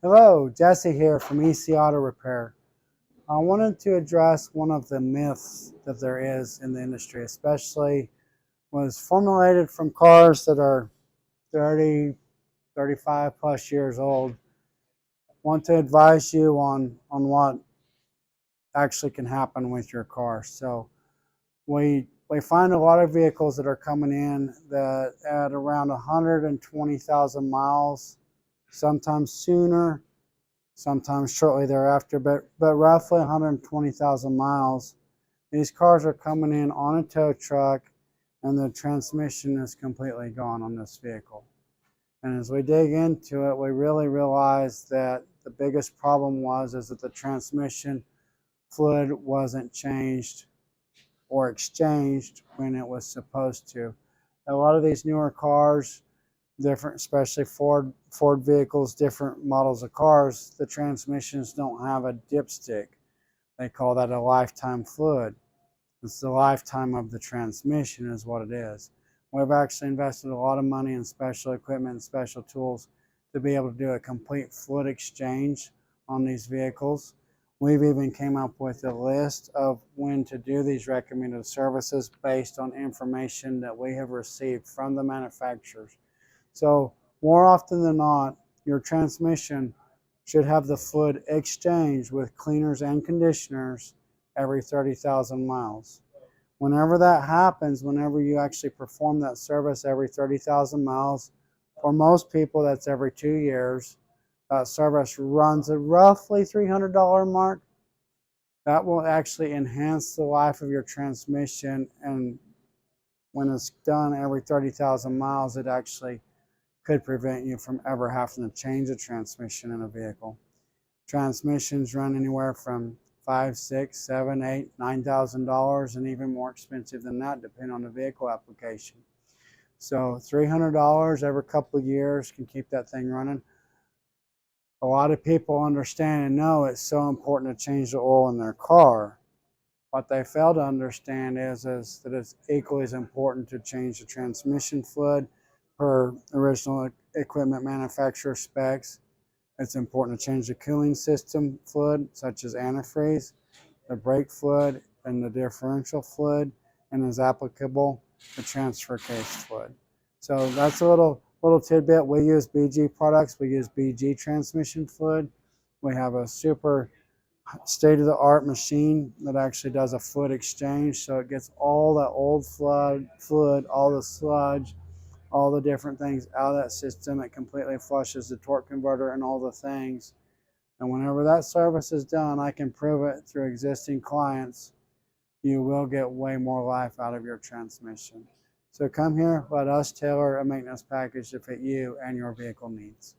Hello, Jesse here from EC Auto Repair. I wanted to address one of the myths that there is in the industry, especially was formulated from cars that are 30, 35 plus years old. Want to advise you on what actually can happen with your car. So we find a lot of vehicles that are coming in that at around 120,000 miles, sometimes sooner, sometimes shortly thereafter, but roughly 120,000 miles. These cars are coming in on a tow truck and the transmission is completely gone on this vehicle. And as we dig into it, we really realize that the biggest problem is that the transmission fluid wasn't changed or exchanged when it was supposed to. A lot of these newer cars, different, especially Ford vehicles, different models of cars, the transmissions don't have a dipstick. They call that a lifetime fluid. It's the lifetime of the transmission is what it is. We've actually invested a lot of money in special equipment and special tools to be able to do a complete fluid exchange on these vehicles. We've even came up with a list of when to do these recommended services based on information that we have received from the manufacturers. So more often than not, your transmission should have the fluid exchanged with cleaners and conditioners every 30,000 miles. Whenever that happens, whenever you actually perform that service every 30,000 miles, for most people that's every 2 years, that service runs at roughly $300 mark. That will actually enhance the life of your transmission, and when it's done every 30,000 miles, it actually could prevent you from ever having to change a transmission in a vehicle. Transmissions run anywhere from $5,000, $6,000, $7,000, $8,000, $9,000, and even more expensive than that, depending on the vehicle application. So $300 every couple of years can keep that thing running. A lot of people understand and know it's so important to change the oil in their car. What they fail to understand is that it's equally as important to change the transmission fluid per original equipment manufacturer specs. It's important to change the cooling system fluid, such as antifreeze, the brake fluid, and the differential fluid, and as applicable, the transfer case fluid. So that's a little tidbit. We use BG products. We use BG transmission fluid. We have a super state-of-the-art machine that actually does a fluid exchange, so it gets all that old fluid, all the sludge, all the different things out of that system. It completely flushes the torque converter and all the things. And whenever that service is done, I can prove it through existing clients, you will get way more life out of your transmission. So come here, let us tailor a maintenance package to fit you and your vehicle needs.